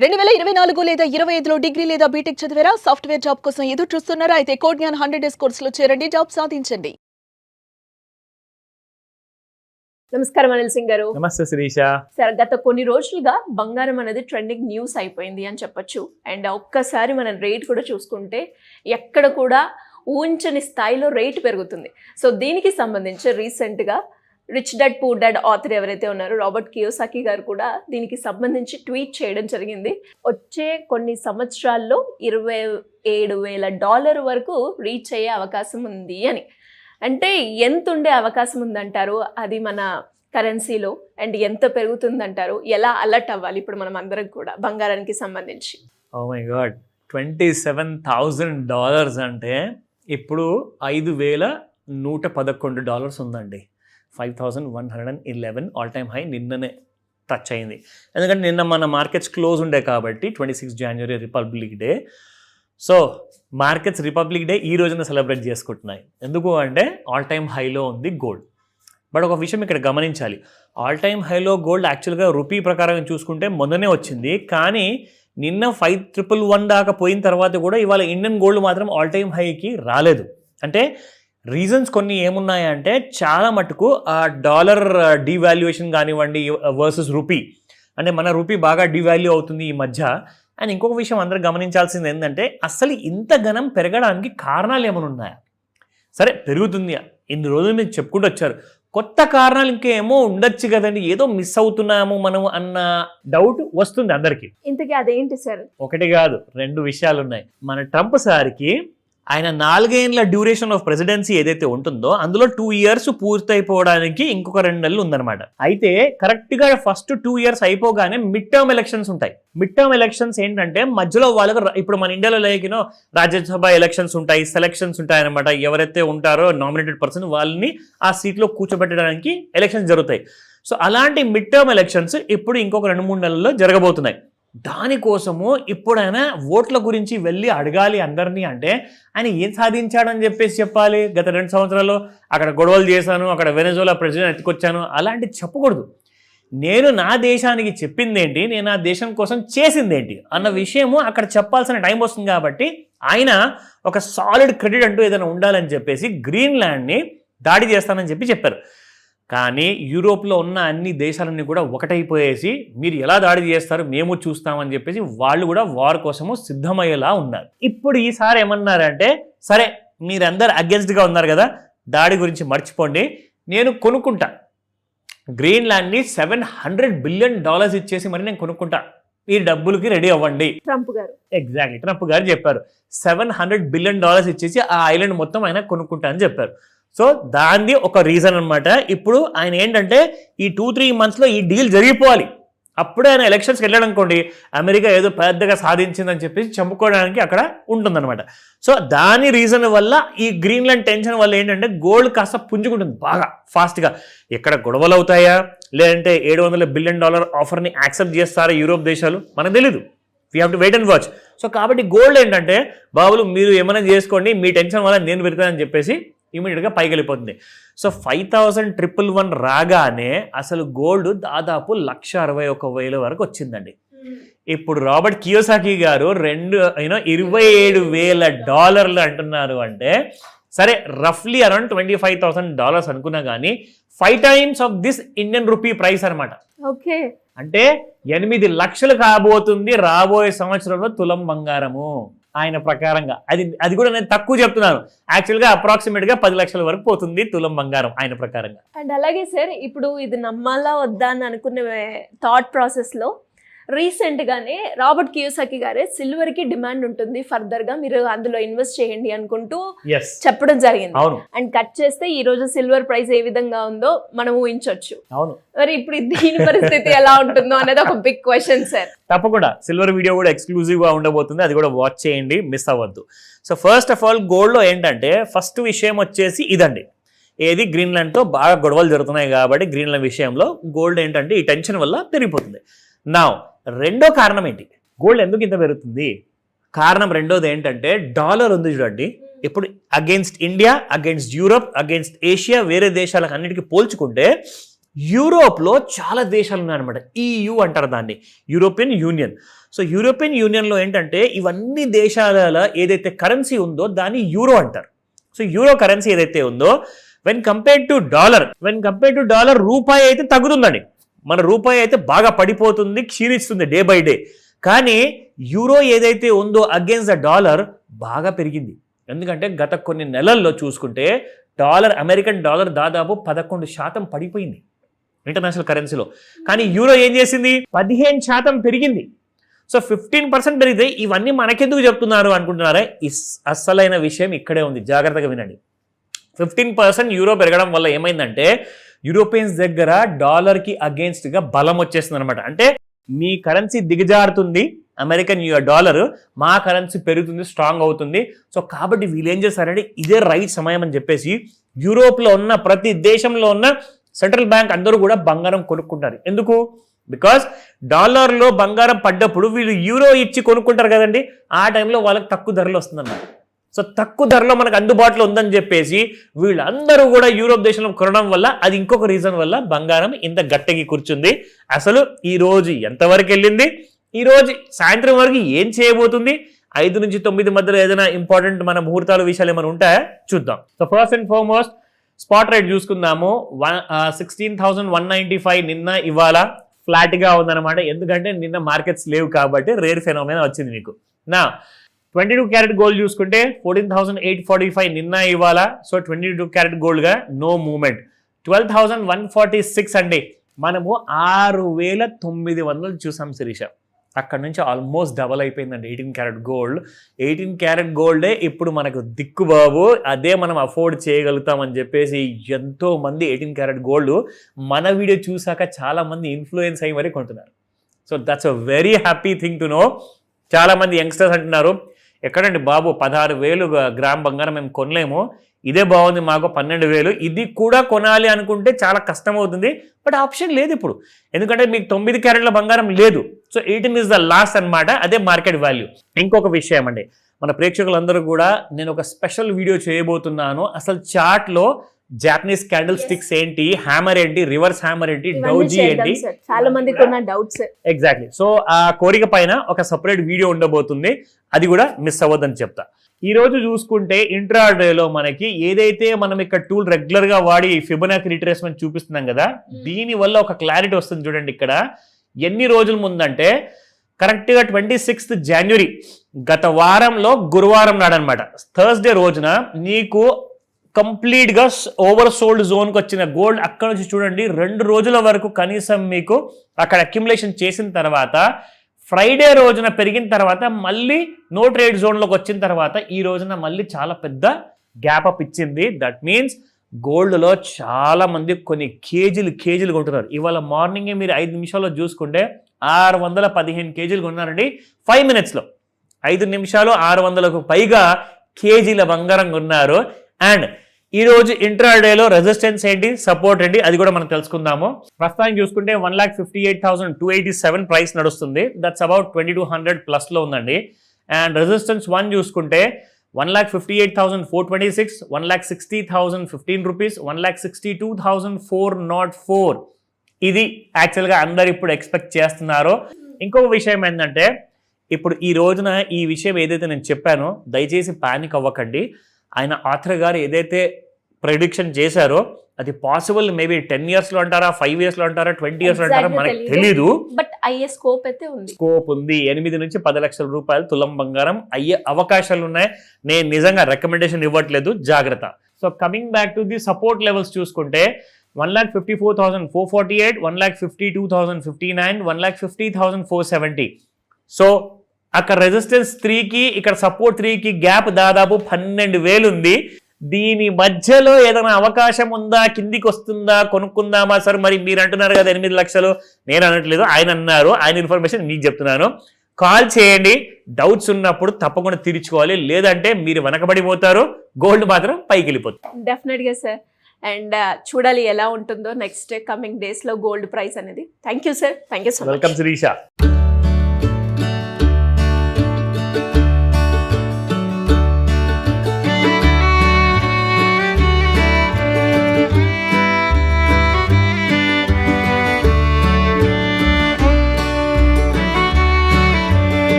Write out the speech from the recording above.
2024 లేదా 25లో డిగ్రీ లేదా బీటెక్ చదివారా? సాఫ్ట్‌వేర్ జాబ్ కోసం ఎదురు చూస్తున్నారా? అయితే కోడ్ జ్ఞాన్ 100 డేస్ కోర్సులో చేరండి, జాబ్ సాధించండి. నమస్కారం అనిల్ సింగ్ గారు. నమస్తే శిరీష. సార్, గత కొన్ని రోజులుగా బంగారం అనేది ట్రెండింగ్ న్యూస్ అయిపోయింది అని చెప్పొచ్చు. అండ్ ఒక్కసారి మనం రేట్ కూడా చూసుకుంటే ఎక్కడ కూడా ఊహించని స్థాయిలో రేట్ పెరుగుతుంది. సో దీనికి సంబంధించి రీసెంట్గా rich dad poor dad author ఎవరైతే ఉన్నారో రాబర్ట్ కియోసాకి గారు కూడా దీనికి సంబంధించి ట్వీట్ చేయడం జరిగింది. వచ్చే కొన్ని సంవత్సరాల్లో $27,000 వరకు రీచ్ అయ్యే అవకాశం ఉంది అని. అంటే ఎంత ఉండే అవకాశం ఉందంటారు? అది మన కరెన్సీలో అండ్ ఎంత పెరుగుతుందంటారు? ఎలా అలర్ట్ అవ్వాలి ఇప్పుడు మనం అందరం కూడా బంగారానికి సంబంధించి? ఓ మై గాడ్, $27,000 అంటే ఇప్పుడు $5,111 ఉందండి. 5,111 ఆల్ టైమ్ హై నిన్ననే టచ్ అయింది. ఎందుకంటే నిన్న మన మార్కెట్స్ క్లోజ్ ఉండే కాబట్టి 26 జనవరి republic day. So markets republic day ఈ రోజున సెలబ్రేట్ చేసుకుంటున్నాయి. ఎందుకు అంటే ఆల్ టైమ్ హైలో ఉంది గోల్డ్. బట్ ఒక విషయం ఇక్కడ గమనించాలి, ఆల్ టైమ్ హైలో గోల్డ్ యాక్చువల్గా రూపీ ప్రకారం చూసుకుంటే మొన్ననే వచ్చింది. కానీ నిన్న 5,111 దాకా పోయిన తర్వాత కూడా ఇవాళ ఇండియన్ గోల్డ్ మాత్రం ఆల్ టైమ్ హైకి రాలేదు. అంటే రీజన్స్ కొన్ని ఏమున్నాయంటే చాలా మటుకు ఆ డాలర్ డివాల్యుయేషన్ కానివ్వండి వర్సెస్ రూపీ, అంటే మన రూపీ బాగా డివాల్యూ అవుతుంది ఈ మధ్య. అండ్ ఇంకొక విషయం అందరూ గమనించాల్సింది ఏంటంటే అసలు ఇంత ఘనం పెరగడానికి కారణాలు ఏమైనా ఉన్నాయా? సరే పెరుగుతుంది, ఇన్ని రోజులు మీకు చెప్పుకుంటూ వచ్చారు, కొత్త కారణాలు ఇంకేమో ఉండొచ్చు కదండి, ఏదో మిస్ అవుతున్నాము మనం అన్న డౌట్ వస్తుంది అందరికీ. ఇంతకీ అదేంటి సార్? ఒకటి కాదు, 2 విషయాలు ఉన్నాయి. మన ట్రంప్ సార్కి ఆయన 4 ఏళ్ల డ్యూరేషన్ ఆఫ్ ప్రెసిడెన్సీ ఏదైతే ఉంటుందో అందులో 2 years పూర్తయిపోవడానికి ఇంకొక 2 నెలలు ఉందన్నమాట. అయితే కరెక్ట్గా ఫస్ట్ 2 years అయిపోగానే మిడ్ టర్మ్ ఎలక్షన్స్ ఉంటాయి. మిడ్ టర్మ్ ఎలక్షన్స్ ఏంటంటే మధ్యలో వాళ్ళకు ఇప్పుడు మన ఇండియాలో లేకినో రాజ్యసభ ఎలక్షన్స్ ఉంటాయి, సెలక్షన్స్ ఉంటాయి అనమాట. ఎవరైతే ఉంటారో నామినేటెడ్ పర్సన్ వాళ్ళని ఆ సీట్లో కూర్చోబెట్టడానికి ఎలక్షన్స్ జరుగుతాయి. సో అలాంటి మిడ్ టర్మ్ ఎలక్షన్స్ ఇప్పుడు ఇంకొక 2-3 నెలల్లో జరగబోతున్నాయి. దానికోసము ఇప్పుడు ఆయన ఓట్ల గురించి వెళ్ళి అడగాలి అందరినీ. అంటే ఆయన ఏం సాధించాడని చెప్పాలి. గత 2 సంవత్సరాల్లో అక్కడ గొడవలు చేశాను, అక్కడ వెనజులా ప్రెసిడెంట్ ఎత్తుకొచ్చాను, అలాంటి చెప్పకూడదు. నేను నా దేశానికి చెప్పిందేంటి, నేను ఆ దేశం కోసం చేసిందేంటి అన్న విషయము అక్కడ చెప్పాల్సిన టైం వస్తుంది. కాబట్టి ఆయన ఒక సాలిడ్ క్రెడిట్ అంటూ ఏదైనా ఉండాలని చెప్పేసి గ్రీన్లాండ్ని దాడి చేస్తానని చెప్పారు. కానీ యూరోప్లో ఉన్న అన్ని దేశాలన్నీ కూడా ఒకటైపోయేసి మీరు ఎలా దాడి చేస్తారు మేము చూస్తామని చెప్పేసి వాళ్ళు కూడా వార్ కోసము సిద్ధమయ్యేలా ఉన్నారు. ఇప్పుడు ఈసారి ఏమన్నారంటే, సరే మీరందరు అగెన్స్ట్గా ఉన్నారు కదా, దాడి గురించి మర్చిపోండి, నేను కొనుక్కుంటా గ్రీన్లాండ్ని $700 బిలియన్ ఇచ్చేసి మరి నేను కొనుక్కుంటా, ఈ డబ్బులకి రెడీ అవ్వండి. ట్రంప్ గారు ఎగ్జాక్ట్లీ ట్రంప్ గారు చెప్పారు. $700 బిలియన్ ఇచ్చేసి ఆ ఐలాండ్ మొత్తం ఆయన కొనుక్కుంటా అని చెప్పారు. సో దాన్ని ఒక రీజన్ అనమాట. ఇప్పుడు ఆయన ఏంటంటే ఈ 2-3 monthsలో ఈ డీల్ జరిగిపోవాలి. అప్పుడే ఆయన ఎలక్షన్స్కి వెళ్ళాడనుకోండి, అమెరికా ఏదో పెద్దగా సాధించిందని చెప్పేసి చంపుకోవడానికి అక్కడ ఉంటుందన్నమాట. సో దాని రీజన్ వల్ల ఈ గ్రీన్లాండ్ టెన్షన్ వల్ల ఏంటంటే గోల్డ్ కాస్త పుంజుకుంటుంది బాగా ఫాస్ట్గా. ఎక్కడ గొడవలు అవుతాయా, లేదంటే $700 బిలియన్ ఆఫర్ని యాక్సెప్ట్ చేస్తారా యూరోప్ దేశాలు, మనకు తెలీదు. We have to wait and watch. So కాబట్టి గోల్డ్ ఏంటంటే బాబులు మీరు ఏమైనా చేసుకోండి, మీ టెన్షన్ వల్ల నేను పెడతానని చెప్పేసి ఇమీడియట్గా పైకి వెళ్ళిపోతుంది. సో 5,111 రాగానే అసలు గోల్డ్ దాదాపు 161,000 వరకు వచ్చిందండి. ఇప్పుడు రాబర్ట్ కియోసాకి గారు $27,000 అంటున్నారు. అంటే సరే రఫ్లీ అరౌండ్ $25,000 అనుకున్నా కానీ 5 times of this Indian rupee price అనమాట. ఓకే, అంటే 8 లక్షలు కాబోతుంది రాబోయే సంవత్సరంలో తులం బంగారము ఆయన ప్రకారంగా. అది కూడా నేను తక్కువ చెప్తున్నాను, యాక్చువల్గా అప్రాక్సిమేట్గా 10 లక్షల వరకు పోతుంది తులం బంగారం ఆయన ప్రకారంగా. అండ్ అలాగే సార్, ఇప్పుడు ఇది నమ్మాలా వద్దా అని అనుకునే థాట్ ప్రాసెస్లో రీసెంట్గానే రాబర్ట్ కియోసాకి గారే సిల్వర్కి డిమాండ్ ఉంటుంది, ఫర్దర్గా మీరు అందులో ఇన్వెస్ట్ చేయండి అనుకుంటూ చెప్పడం జరిగింది. అండ్ కట్ చేస్తే ఈ రోజు సిల్వర్ ప్రైస్ ఏ విధంగా ఉందో మనం ఊహించవచ్చు. మరి ఇప్పుడు దీని పరిస్థితి ఎలా ఉంటుందో అనేది ఒక బిగ్ క్వశ్చన్ సార్. తప్పకుండా సిల్వర్ వీడియో కూడా ఎక్స్క్లూజివ్గా ఉండబోతుంది, అది కూడా వాచ్ చేయండి, మిస్ అవ్వద్దు. సో ఫస్ట్ ఆఫ్ ఆల్ గోల్డ్లో ఏంటంటే ఫస్ట్ విషయం వచ్చేసి ఇదండి, ఏది గ్రీన్లాండ్తో బాగా గొడవలు జరుగుతున్నాయి కాబట్టి గ్రీన్లాండ్ విషయంలో గోల్డ్ ఏంటంటే ఈ టెన్షన్ వల్ల పెరిగిపోతుంది. నా రెండో కారణం ఏంటి, గోల్డ్ ఎందుకు ఇంత పెరుగుతుంది? కారణం రెండోది ఏంటంటే డాలర్ ఉంది చూడండి, ఇప్పుడు against India, against Europe, against Asia, వేరే దేశాలకు అన్నిటికీ పోల్చుకుంటే యూరోప్లో చాలా దేశాలు ఉన్నాయన్నమాట. EU అంటారు దాన్ని, యూరోపియన్ యూనియన్. సో యూరోపియన్ యూనియన్లో ఏంటంటే ఇవన్నీ దేశాల ఏదైతే కరెన్సీ ఉందో దాన్ని యూరో అంటారు. సో యూరో కరెన్సీ ఏదైతే ఉందో వెన్ కంపేర్డ్ టు డాలర్ రూపాయి అయితే తగ్గుతుందండి. మన రూపాయి అయితే బాగా పడిపోతుంది, క్షీణిస్తుంది డే బై డే. కానీ యూరో ఏదైతే ఉందో అగేన్స్ట్ ద డాలర్ బాగా పెరిగింది. ఎందుకంటే గత కొన్ని నెలల్లో చూసుకుంటే అమెరికన్ డాలర్ దాదాపు 11% పడిపోయింది ఇంటర్నేషనల్ కరెన్సీలో. కానీ యూరో ఏం చేసింది? 15% పెరిగింది. సో 15% పెరిగితే ఇవన్నీ మనకెందుకు చెప్తున్నారు అనుకుంటున్నారా? అస్సలైన విషయం ఇక్కడే ఉంది, జాగ్రత్తగా వినండి. 15% యూరో పెరగడం వల్ల ఏమైందంటే యూరోపియన్స్ దగ్గర డాలర్కి అగేన్స్ట్గా బలం వచ్చేస్తుంది అనమాట. అంటే మీ కరెన్సీ దిగజారుతుంది అమెరికన్ డాలర్, మా కరెన్సీ పెరుగుతుంది, స్ట్రాంగ్ అవుతుంది. సో కాబట్టి వీళ్ళు ఏం చేస్తారంటే ఇదే రైట్ సమయం అని చెప్పేసి యూరోప్లో ఉన్న ప్రతి దేశంలో ఉన్న సెంట్రల్ బ్యాంక్ అందరూ కూడా బంగారం కొనుక్కుంటారు. ఎందుకు? బికాస్ డాలర్లో బంగారం పడ్డప్పుడు వీళ్ళు యూరో ఇచ్చి కొనుక్కుంటారు కదండి, ఆ టైంలో వాళ్ళకి తక్కువ ధరలు వస్తుందన్నమాట. సో తక్కువ ధరలో మనకు అందుబాటులో ఉందని చెప్పేసి వీళ్ళందరూ కూడా యూరోప్ దేశంలో కొనడం వల్ల అది ఇంకొక రీజన్ వల్ల బంగారం ఇంత గట్టికి కూర్చుంది. అసలు ఈ రోజు ఎంతవరకు వెళ్ళింది, ఈ రోజు సాయంత్రం వరకు ఏం చేయబోతుంది, 5 నుంచి 9 మధ్యలో ఏదైనా ఇంపార్టెంట్ మన ముహూర్తాల విషయాలు ఏమైనా ఉంటాయా చూద్దాం. So first and foremost spot rate చూసుకుందాము. 16,195 నిన్న ఇవాళ ఫ్లాట్ గా ఉందన్నమాట. ఎందుకంటే నిన్న మార్కెట్స్ లేవు కాబట్టి రేర్ ఫెనోమెనా వచ్చింది మీకు. నా 22 క్యారెట్ గోల్డ్ చూసుకుంటే 14,845 నిన్న ఇవాళ. సో 22 క్యారెట్ గోల్డ్ గా నో మూవ్మెంట్. 12,146 అండి. మనము 6,900 చూసాం శిరీష. అక్కడ నుంచి ఆల్మోస్ట్ డబల్ అయిపోయిందండి 18 క్యారెట్ గోల్డ్. 18 క్యారెట్ గోల్డే ఇప్పుడు మనకు దిక్కు బాబు, అదే మనం అఫోర్డ్ చేయగలుగుతామని చెప్పేసి ఎంతో మంది 18 క్యారెట్ గోల్డ్ మన వీడియో చూసాక చాలా మంది ఇన్ఫ్లుయెన్స్ అయ్యి మరీ కొంటున్నారు. So that's a very happy thing to know. చాలా మంది యంగ్స్టర్స్ అంటున్నారు, ఎక్కడండి బాబు 16,000 గ్రామ్ బంగారం మేము కొనలేము, ఇదే బాగుంది మాకు 12,000, ఇది కూడా కొనాలి అనుకుంటే చాలా కష్టం అవుతుంది. బట్ ఆప్షన్ లేదు ఇప్పుడు, ఎందుకంటే మీకు 9 క్యారెట్ల బంగారం లేదు. సో 18 ఇస్ ద లాస్ట్ అన్నమాట, అదే మార్కెట్ వాల్యూ. ఇంకొక విషయం అండి, మన ప్రేక్షకులందరూ కూడా నేను ఒక స్పెషల్ వీడియో చేయబోతున్నాను. అసలు చార్ట్లో జాపనీస్ క్యాండిల్ స్టిక్స్ ఏంటి, హ్యామర్ ఏంటి, రివర్స్ హ్యామర్ ఏంటి, డౌజీ ఏంటి, చాలా మందికి ఉన్న డౌట్స్. ఎగ్జాక్ట్లీ. సో ఆ కోరిక పైన ఒక సపరేట్ వీడియో ఉండబోతుంది, అది కూడా మిస్ అవ్వద్దని చెప్తా. ఈ రోజు చూసుకుంటే ఇంట్రాడేలో మనకి ఏదైతే మనం ఇక్కడ టూల్ రెగ్యులర్ గా వాడి ఫిబొనాచి రిట్రేస్మెంట్ చూపిస్తున్నాం కదా, దీని వల్ల ఒక క్లారిటీ వస్తుంది. చూడండి ఇక్కడ ఎన్ని రోజుల ముందంటే కరెక్ట్ గా 26th జనవరి గత వారంలో గురువారం నాడనమాట, థర్స్డే రోజున నీకు కంప్లీట్ గా ఓవర్ సోల్డ్ జోన్కి వచ్చిన గోల్డ్ అక్కడ నుంచి చూడండి 2 రోజుల వరకు కనీసం మీకు అక్కడ అక్యుములేషన్ చేసిన తర్వాత ఫ్రైడే రోజున పెరిగిన తర్వాత మళ్ళీ నో ట్రేడ్ జోన్లోకి వచ్చిన తర్వాత ఈ రోజున మళ్ళీ చాలా పెద్ద గ్యాప్ అప్ ఇచ్చింది. దట్ మీన్స్ గోల్డ్లో చాలా మంది కొన్ని కేజీలు కొంటున్నారు. ఇవాళ మార్నింగే మీరు 5 నిమిషాల్లో చూసుకుంటే 615 కేజీలు కొన్నారండి 5 minutesలో. 5 నిమిషాలు 600కు పైగా కేజీల బంగారం కొన్నారు. అండ్ ఈ రోజు ఇంట్రాడేలో రెసిస్టెన్స్ ఏంటి, సపోర్ట్ ఏంటి, అది కూడా మనం తెలుసుకుందాము. ప్రస్తుతానికి చూసుకుంటే 1,58,287 ప్రైస్ నడుస్తుంది. దట్స్ అబౌట్ 2,200 ప్లస్లో ఉందండి. అండ్ రెసిస్టెన్స్ 1 చూసుకుంటే 1,58,426, 1,60,015 రూపీస్, 1,62,404. ఇది యాక్చువల్గా అందరు ఇప్పుడు ఎక్స్పెక్ట్ చేస్తున్నారు. ఇంకొక విషయం ఏంటంటే ఇప్పుడు ఈ రోజున ఈ విషయం ఏదైతే నేను చెప్పానో దయచేసి పానిక్ అవ్వకండి. ఆయన ఆథర్ గారు ఏదైతే ప్రెడిక్షన్ చేశారో అది పాసిబుల్ మేబీ 10 yearsలో అంటారా, 5 yearsలో అంటారా, 20 yearsలో అంటారా మనకు తెలీదు. బట్ అయ్యే స్కోప్ అయితే ఉంది. స్కోప్ ఉంది. 8 నుంచి 10 లక్షల రూపాయలు తులం బంగారం అయ్యే అవకాశాలు ఉన్నాయి. నేను నిజంగా రికమెండేషన్ ఇవ్వట్లేదు, జాగ్రత్త. So coming back to the support levels చూసుకుంటే 1,54,448, 1,52,059, 1,50,470. సో అక్కడ రెసిస్టెన్స్ 3కి ఇక్కడ సపోర్ట్ 3కి గ్యాప్ దాదాపు 12,000 ఉంది. దీని మధ్యలో ఏదైనా అవకాశం ఉందా, కిందికి వస్తుందా, కొనుక్కుందామా? సార్ మరి మీరు అంటున్నారు కదా 8 లక్షలు, నేను అనట్లేదు, ఆయన అన్నారు, ఆయన ఇన్ఫర్మేషన్ మీకు చెప్తున్నాను. కాల్ చేయండి, డౌట్స్ ఉన్నప్పుడు తప్పకుండా తీర్చుకోవాలి, లేదంటే మీరు వెనకబడిపోతారు, గోల్డ్ మాత్రం పైకి వెళ్ళిపోతుంది. డెఫినెట్గా సార్. అండ్ చూడాలి ఎలా ఉంటుందో నెక్స్ట్ కమింగ్ డేస్లో గోల్డ్ ప్రైస్ అనేది. Thank you sir, thank you so much. Welcome Sirisha.